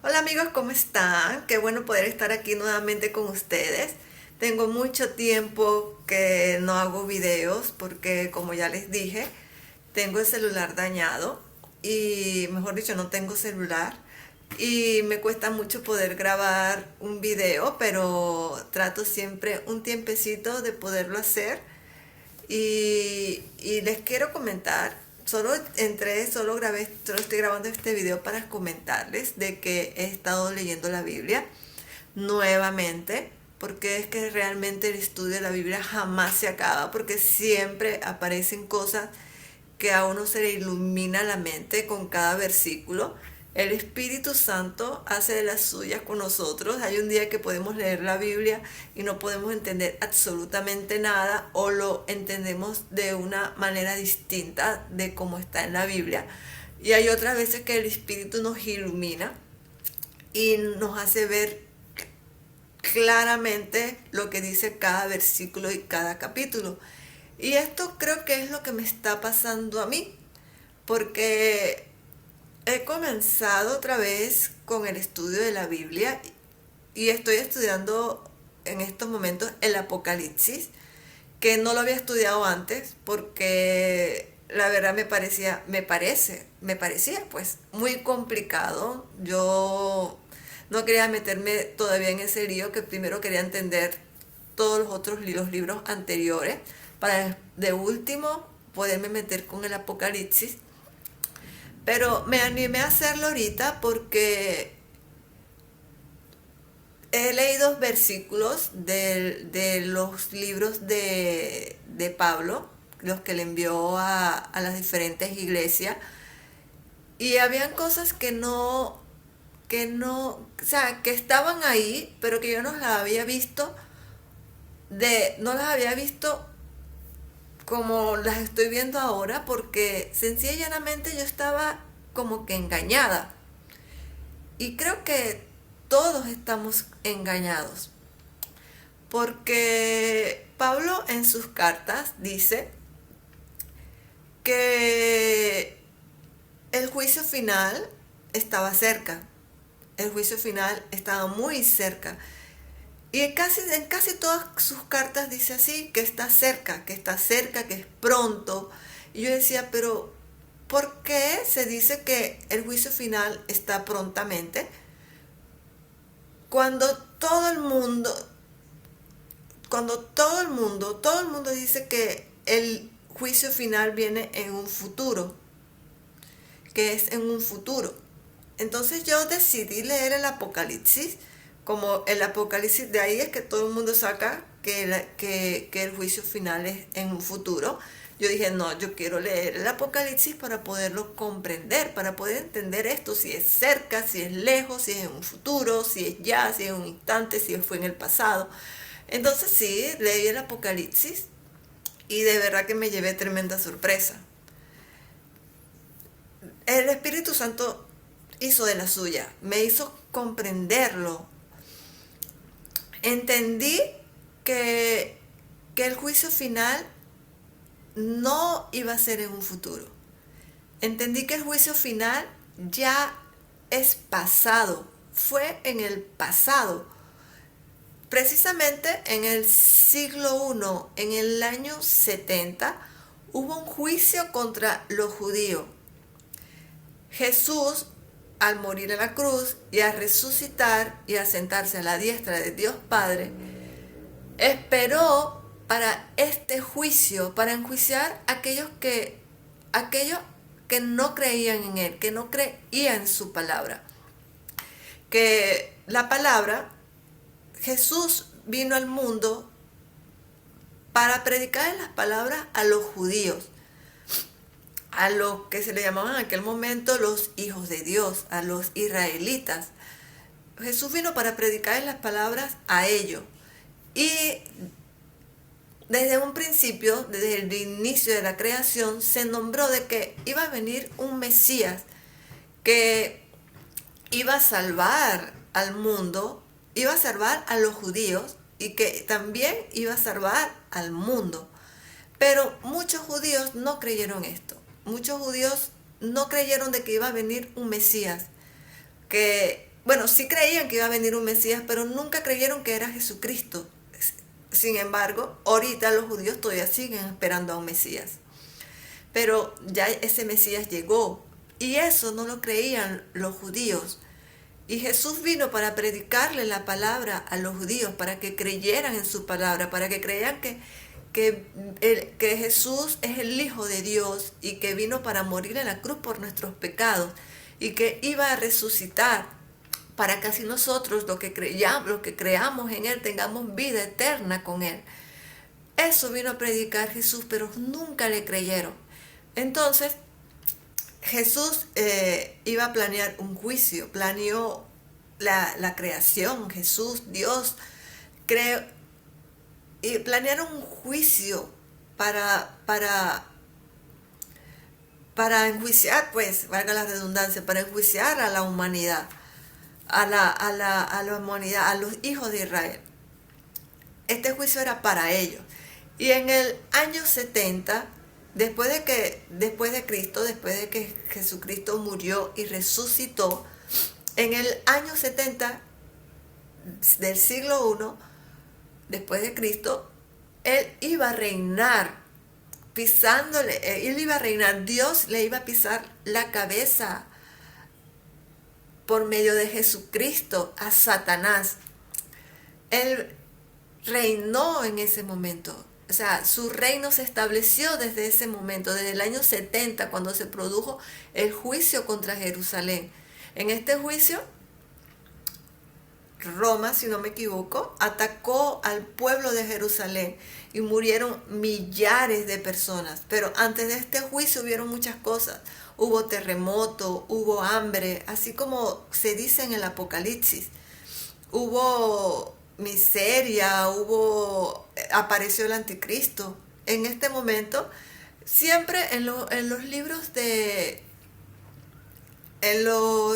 Hola amigos, ¿cómo están? Qué bueno poder estar aquí nuevamente con ustedes. Tengo mucho tiempo que no hago videos porque, como ya les dije, tengo el celular dañado y, mejor dicho, no tengo celular y me cuesta mucho poder grabar un video, pero trato siempre un tiempecito de poderlo hacer y les quiero comentar, solo estoy grabando este video para comentarles de que he estado leyendo la Biblia nuevamente, porque es que realmente el estudio de la Biblia jamás se acaba, porque siempre aparecen cosas que a uno se le ilumina la mente con cada versículo. El Espíritu Santo hace de las suyas con nosotros. Hay un día que podemos leer la Biblia y no podemos entender absolutamente nada o lo entendemos de una manera distinta de cómo está en la Biblia. Y hay otras veces que el Espíritu nos ilumina y nos hace ver claramente lo que dice cada versículo y cada capítulo. Y esto creo que es lo que me está pasando a mí, porque he comenzado otra vez con el estudio de la Biblia y estoy estudiando en estos momentos el Apocalipsis, que no lo había estudiado antes porque la verdad me parecía pues muy complicado. Yo no quería meterme todavía en ese lío, que primero quería entender todos los libros anteriores para de último poderme meter con el Apocalipsis. Pero me animé a hacerlo ahorita porque he leído versículos de los libros de Pablo, los que le envió a las diferentes iglesias, y habían cosas o sea, que estaban ahí, pero que yo no las había visto, no las había visto como las estoy viendo ahora, porque sencilla y llanamente yo estaba como que engañada. Y creo que todos estamos engañados, porque Pablo en sus cartas dice que el juicio final estaba cerca, el juicio final estaba muy cerca. Y en casi todas sus cartas dice así, que está cerca, que es pronto. Y yo decía, pero ¿por qué se dice que el juicio final está prontamente? Cuando todo el mundo, todo el mundo dice que el juicio final viene en un futuro, que es en un futuro. Entonces yo decidí leer el Apocalipsis, como el Apocalipsis de ahí es que todo el mundo saca que el juicio final es en un futuro. Yo dije, no, yo quiero leer el Apocalipsis para poderlo comprender, para poder entender esto, si es cerca, si es lejos, si es en un futuro, si es ya, si es en un instante, si fue en el pasado. Entonces sí, leí el Apocalipsis y de verdad que me llevé tremenda sorpresa. El Espíritu Santo hizo de la suya, me hizo comprenderlo. Entendí que, que el juicio final no iba a ser en un futuro. Entendí que el juicio final ya es pasado, fue en el pasado. Precisamente en el siglo I, en el año 70, hubo un juicio contra los judíos. Jesús, al morir en la cruz y a resucitar y a sentarse a la diestra de Dios Padre, esperó para este juicio, para enjuiciar a aquellos que no creían en Él, que no creían en su palabra. Que la palabra, Jesús vino al mundo para predicar las palabras a los judíos, a los que se le llamaban en aquel momento los hijos de Dios, a los israelitas. Jesús vino para predicar las palabras a ellos. Y desde un principio, desde el inicio de la creación, se nombró de que iba a venir un Mesías que iba a salvar al mundo, iba a salvar a los judíos y que también iba a salvar al mundo. Pero muchos judíos no creyeron esto. Muchos judíos no creyeron de que iba a venir un Mesías. Que, bueno, sí creían que iba a venir un Mesías, pero nunca creyeron que era Jesucristo. Sin embargo, ahorita los judíos todavía siguen esperando a un Mesías. Pero ya ese Mesías llegó y eso no lo creían los judíos. Y Jesús vino para predicarle la palabra a los judíos, para que creyeran en su palabra, para que creyeran que Jesús es el Hijo de Dios y que vino para morir en la cruz por nuestros pecados y que iba a resucitar para que así nosotros, los que creamos en Él, tengamos vida eterna con Él. Eso vino a predicar Jesús, pero nunca le creyeron. Entonces, Jesús iba a planear un juicio, planeó la creación, Jesús, Dios, creó, y planearon un juicio para enjuiciar, pues, valga la redundancia, para enjuiciar a la humanidad, a la humanidad, a los hijos de Israel. Este juicio era para ellos. Y en el año 70, después de Cristo, después de que Jesucristo murió y resucitó, en el año 70 del siglo I, después de Cristo, Él iba a reinar, Él iba a reinar, Dios le iba a pisar la cabeza por medio de Jesucristo a Satanás. Él reinó en ese momento. O sea, su reino se estableció desde ese momento, desde el año 70, cuando se produjo el juicio contra Jerusalén. En este juicio, Roma, si no me equivoco, atacó al pueblo de Jerusalén y murieron millares de personas. Pero antes de este juicio hubieron muchas cosas. Hubo terremoto, hubo hambre, así como se dice en el Apocalipsis. Hubo miseria, apareció el anticristo. En este momento, siempre en los libros en los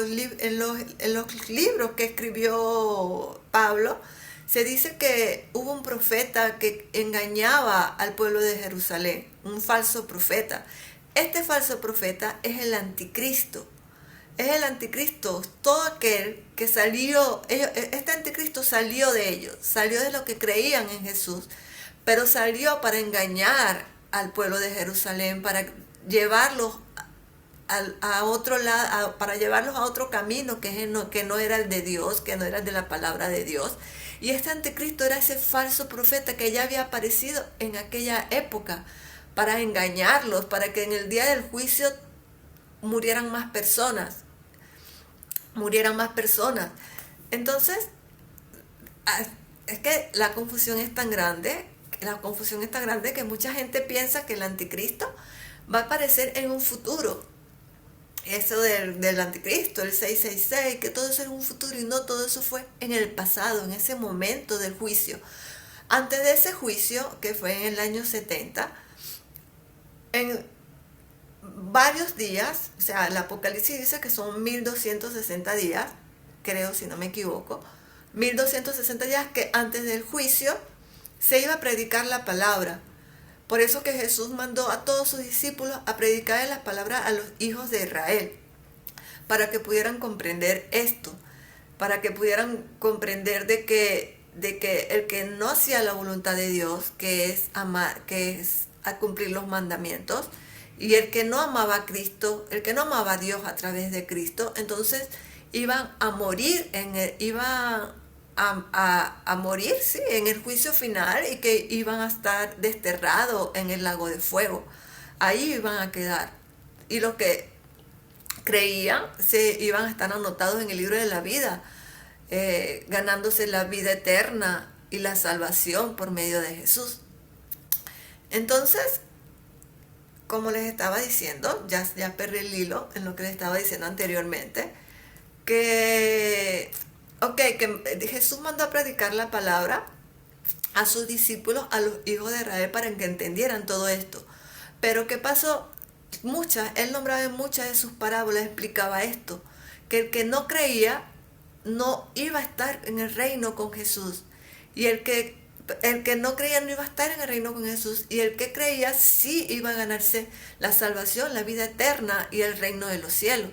libros que escribió Pablo, se dice que hubo un profeta que engañaba al pueblo de Jerusalén, un falso profeta. Este falso profeta es el anticristo. Es el anticristo, todo aquel que este anticristo salió de ellos, salió de los que creían en Jesús, pero salió para engañar al pueblo de Jerusalén, para llevarlos a otro lado, para llevarlos a otro camino que no era el de Dios, que no era el de la palabra de Dios. Y este anticristo era ese falso profeta que ya había aparecido en aquella época para engañarlos, para que en el día del juicio murieran más personas. Entonces, es que la confusión es tan grande que mucha gente piensa que el anticristo va a aparecer en un futuro. Eso del anticristo, el 666, que todo eso es un futuro, y no, todo eso fue en el pasado, en ese momento del juicio. Antes de ese juicio, que fue en el año 70, en varios días, o sea, el Apocalipsis dice que son 1260 días, creo, si no me equivoco, 1260 días que antes del juicio se iba a predicar la palabra. Por eso que Jesús mandó a todos sus discípulos a predicar las palabras a los hijos de Israel, para que pudieran comprender esto, para que pudieran comprender de que el que no hacía la voluntad de Dios, que es a cumplir los mandamientos, y el que no amaba a Cristo, el que no amaba a Dios a través de Cristo, entonces iban a morir morir, sí, en el juicio final, y que iban a estar desterrados en el lago de fuego. Ahí iban a quedar. Y los que creían se iban a estar anotados en el libro de la vida, ganándose la vida eterna y la salvación por medio de Jesús. Entonces, como les estaba diciendo, ya perdí el hilo en lo que les estaba diciendo anteriormente, que Jesús mandó a predicar la palabra a sus discípulos, a los hijos de Israel, para que entendieran todo esto. Pero ¿qué pasó? Él nombraba en muchas de sus parábolas, explicaba esto, que el que no creía no iba a estar en el reino con Jesús, y el que no creía no iba a estar en el reino con Jesús, y el que creía sí iba a ganarse la salvación, la vida eterna y el reino de los cielos.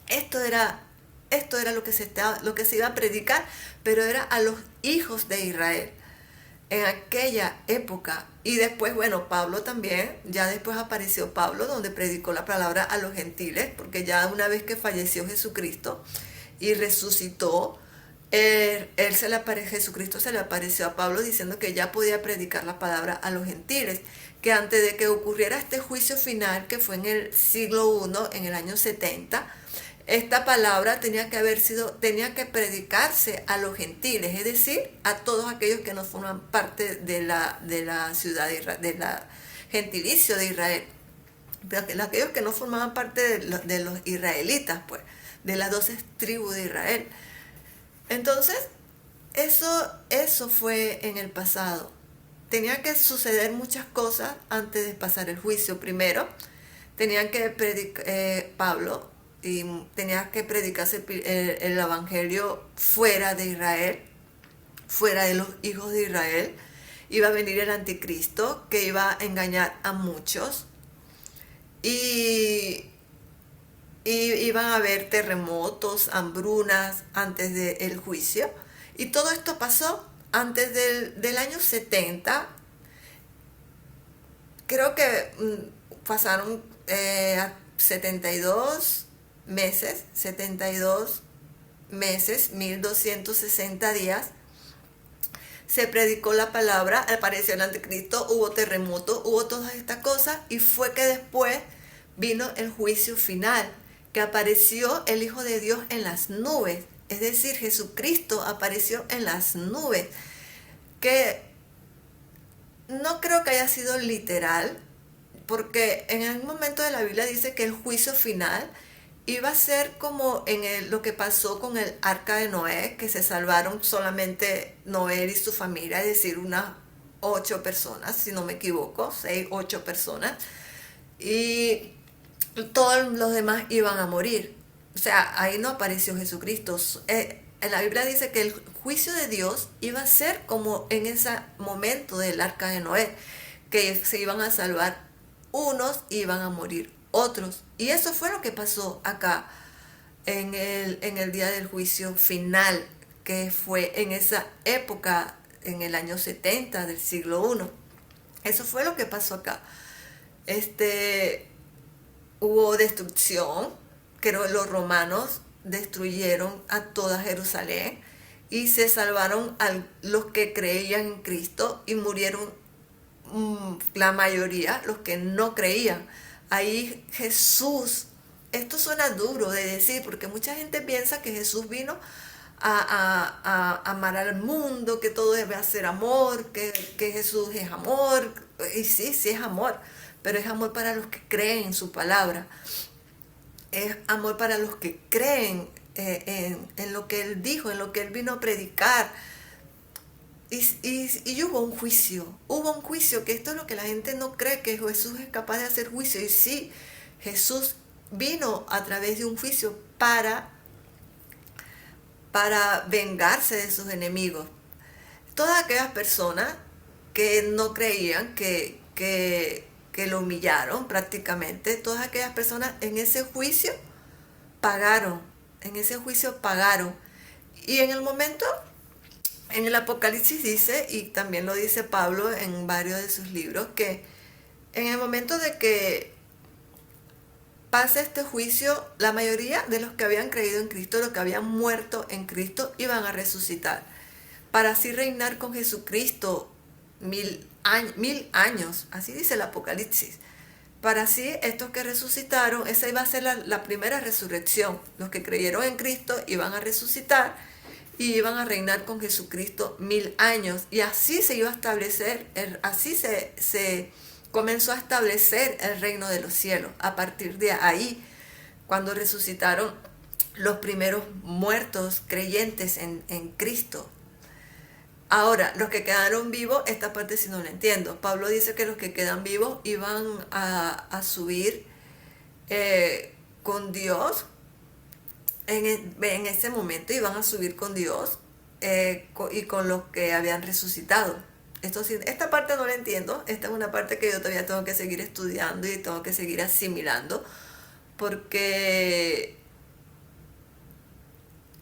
Esto era esto era lo que se iba a predicar, pero era a los hijos de Israel en aquella época. Y después, bueno, Pablo también, ya después apareció Pablo, donde predicó la palabra a los gentiles, porque ya una vez que falleció Jesucristo y resucitó, Jesucristo se le apareció a Pablo diciendo que ya podía predicar la palabra a los gentiles, que antes de que ocurriera este juicio final, que fue en el siglo I, en el año 70, esta palabra tenía que predicarse a los gentiles, es decir, a todos aquellos que no forman parte de la ciudad de la gentilicio de Israel, pero aquellos que no formaban parte de los israelitas, pues, de las 12 tribus de Israel. Entonces, eso fue en el pasado. Tenía que suceder muchas cosas antes de pasar el juicio. Primero, tenían que predicar Pablo, y tenía que predicarse el evangelio fuera de Israel, fuera de los hijos de Israel. Iba a venir el anticristo que iba a engañar a muchos, y iban a haber terremotos, hambrunas antes del juicio. Y todo esto pasó antes del año 70. Creo que pasaron 72 meses, 1260 días. Se predicó la palabra, apareció el anticristo, hubo terremoto, hubo todas estas cosas, y fue que después vino el juicio final, que apareció el Hijo de Dios en las nubes, es decir, Jesucristo apareció en las nubes, que no creo que haya sido literal, porque en algún momento de la Biblia dice que el juicio final iba a ser como lo que pasó con el arca de Noé, que se salvaron solamente Noé y su familia, es decir, unas 8 personas, si no me equivoco, 6, 8 personas, y todos los demás iban a morir. O sea, ahí no apareció Jesucristo. En la Biblia dice que el juicio de Dios iba a ser como en ese momento del arca de Noé, que se iban a salvar unos y iban a morir otros. Y eso fue lo que pasó acá en el día del juicio final, que fue en esa época, en el año 70 del siglo I. Eso fue lo que pasó acá. Hubo destrucción, que los romanos destruyeron a toda Jerusalén y se salvaron a los que creían en Cristo, y murieron la mayoría, los que no creían. Ahí Jesús, esto suena duro de decir, porque mucha gente piensa que Jesús vino a amar al mundo, que todo debe ser amor, que Jesús es amor, y sí es amor, pero es amor para los que creen en su palabra, es amor para los que creen en lo que Él dijo, en lo que Él vino a predicar. Y hubo un juicio, que esto es lo que la gente no cree, que Jesús es capaz de hacer juicio. Y sí, Jesús vino a través de un juicio para vengarse de sus enemigos. Todas aquellas personas que no creían, que lo humillaron prácticamente, todas aquellas personas en ese juicio pagaron, Y en el momento, en el Apocalipsis dice, y también lo dice Pablo en varios de sus libros, que en el momento de que pase este juicio, la mayoría de los que habían creído en Cristo, los que habían muerto en Cristo, iban a resucitar, para así reinar con Jesucristo 1000 años, así dice el Apocalipsis. Para así, estos que resucitaron, esa iba a ser la primera resurrección. Los que creyeron en Cristo iban a resucitar y iban a reinar con Jesucristo 1000 años. Y así se iba a establecer, así se comenzó a establecer el reino de los cielos. A partir de ahí, cuando resucitaron los primeros muertos creyentes en Cristo. Ahora, los que quedaron vivos, esta parte sí no la entiendo. Pablo dice que los que quedan vivos iban a subir con Dios. En ese momento iban a subir con Dios y con los que habían resucitado. Esta parte no la entiendo. Esta es una parte que yo todavía tengo que seguir estudiando y tengo que seguir asimilando, porque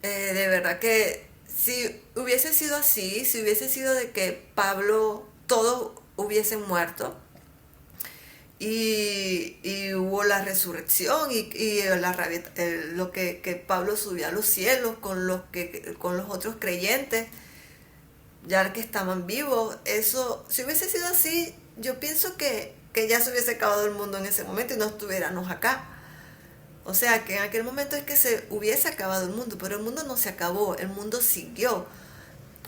De verdad que si hubiese sido así, si hubiese sido de que Pablo, todos hubiesen muerto y hubo la resurrección lo que Pablo subió a los cielos con los otros creyentes, ya que estaban vivos, eso, si hubiese sido así, yo pienso que ya se hubiese acabado el mundo en ese momento y no estuviéramos acá. O sea, que en aquel momento es que se hubiese acabado el mundo, pero el mundo no se acabó, el mundo siguió.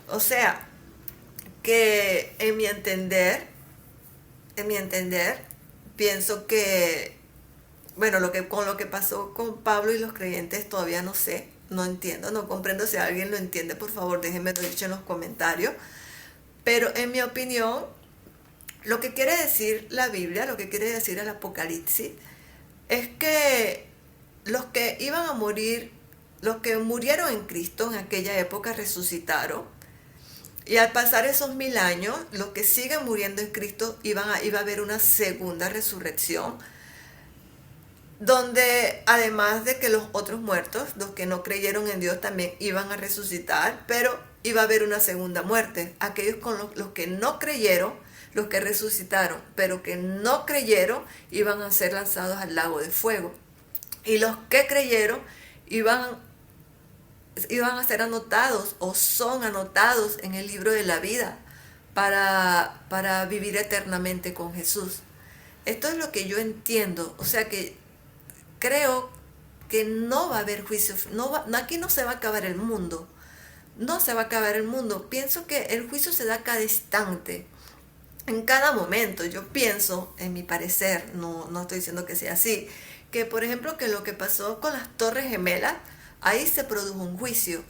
O sea, que en mi entender, pienso que, bueno, con lo que pasó con Pablo y los creyentes todavía no sé, no entiendo, no comprendo. Si alguien lo entiende, por favor, déjenme lo dicho en los comentarios. Pero en mi opinión, lo que quiere decir la Biblia, lo que quiere decir el Apocalipsis, es que los que iban a morir, los que murieron en Cristo en aquella época resucitaron. Y al pasar esos 1000 años, los que siguen muriendo en Cristo iba a haber una segunda resurrección, donde además de que los otros muertos, los que no creyeron en Dios, también iban a resucitar, pero iba a haber una segunda muerte. Aquellos con los que no creyeron, los que resucitaron, pero que no creyeron, iban a ser lanzados al lago de fuego. Y los que creyeron iban, iban a ser anotados o son anotados en el libro de la vida para vivir eternamente con Jesús. Esto es lo que yo entiendo. O sea que creo que no va a haber juicio. Aquí no se va a acabar el mundo. No se va a acabar el mundo. Pienso que el juicio se da a cada instante. En cada momento. Yo pienso, en mi parecer, no estoy diciendo que sea así, que por ejemplo que lo que pasó con las Torres Gemelas, ahí se produjo un juicio.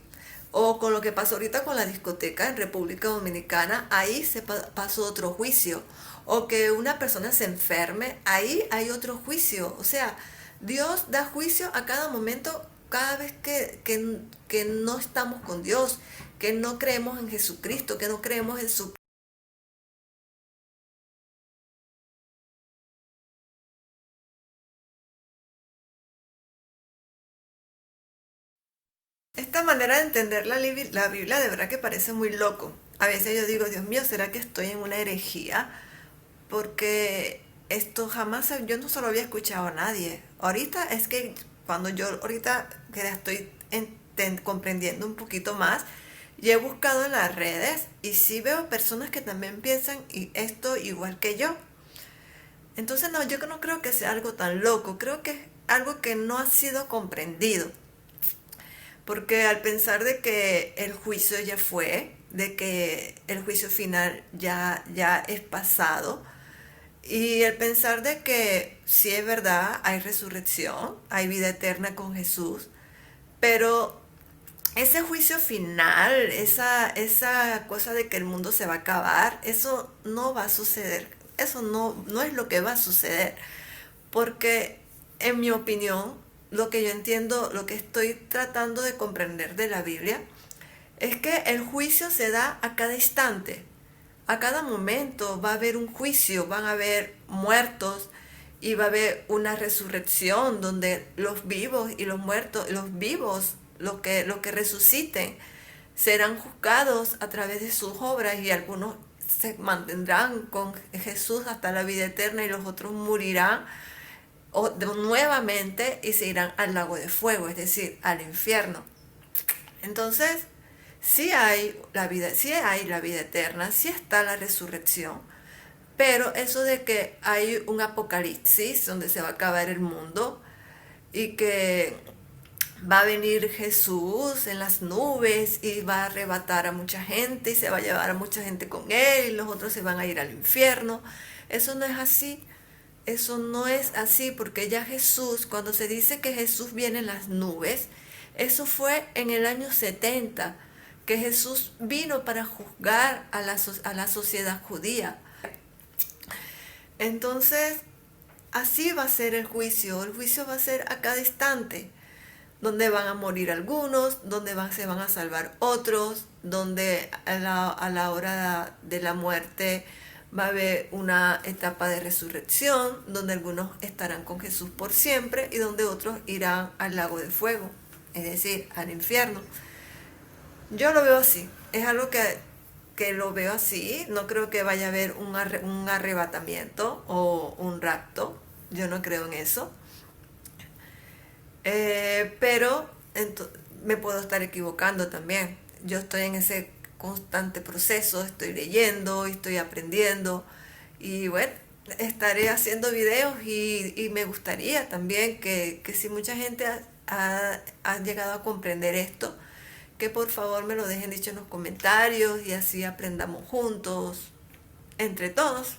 O con lo que pasó ahorita con la discoteca en República Dominicana, ahí se pasó otro juicio. O que una persona se enferme, ahí hay otro juicio. O sea, Dios da juicio a cada momento, cada vez que no estamos con Dios, que no creemos en Jesucristo, que no creemos en su... Esta manera de entender la Biblia de verdad que parece muy loco. A veces yo digo, Dios mío, ¿será que estoy en una herejía? Porque esto jamás, yo no se lo había escuchado a nadie. Ahorita es que cuando yo ahorita que la estoy comprendiendo un poquito más, y he buscado en las redes y sí veo personas que también piensan esto igual que yo. Entonces no, yo no creo que sea algo tan loco, creo que es algo que no ha sido comprendido. Porque al pensar de que el juicio ya fue, de que el juicio final ya es pasado, y el pensar de que sí es verdad, hay resurrección, hay vida eterna con Jesús, pero ese juicio final, esa cosa de que el mundo se va a acabar, eso no va a suceder. Eso no es lo que va a suceder. Porque, en mi opinión, lo que yo entiendo, lo que estoy tratando de comprender de la Biblia, es que el juicio se da a cada instante. A cada momento va a haber un juicio, van a haber muertos y va a haber una resurrección donde los vivos y los muertos, los vivos, los que resuciten, serán juzgados a través de sus obras y algunos se mantendrán con Jesús hasta la vida eterna y los otros morirán nuevamente y se irán al lago de fuego, es decir, al infierno. Entonces, sí hay la vida eterna, sí está la resurrección, pero eso de que hay un apocalipsis donde se va a acabar el mundo y que va a venir Jesús en las nubes y va a arrebatar a mucha gente y se va a llevar a mucha gente con él y los otros se van a ir al infierno. Eso no es así. Eso no es así porque ya Jesús, cuando se dice que Jesús viene en las nubes, eso fue en el año 70, que Jesús vino para juzgar a la sociedad judía. Entonces, así va a ser el juicio. El juicio va a ser a cada instante, donde van a morir algunos, donde se van a salvar otros, donde a la hora de la muerte va a haber una etapa de resurrección, donde algunos estarán con Jesús por siempre y donde otros irán al lago de fuego. es decir, al infierno. Yo lo veo así, es algo que lo veo así, no creo que vaya a haber un arrebatamiento o un rapto, yo no creo en eso. Pero me puedo estar equivocando también. Yo estoy en ese constante proceso, estoy leyendo, estoy aprendiendo y bueno, estaré haciendo videos y me gustaría también que si mucha gente ha llegado a comprender esto, que por favor me lo dejen dicho en los comentarios y así aprendamos juntos, entre todos.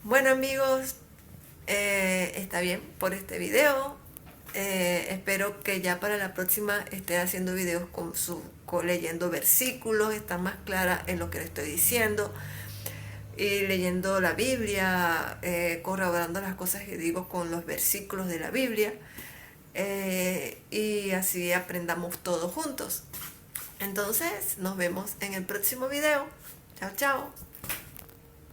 Bueno amigos, está bien por este video. Espero que ya para la próxima esté haciendo videos leyendo versículos, estar más clara en lo que le estoy diciendo y leyendo la Biblia, corroborando las cosas que digo con los versículos de la Biblia, y así aprendamos todos juntos. Entonces nos vemos en el próximo video. Chao, chao.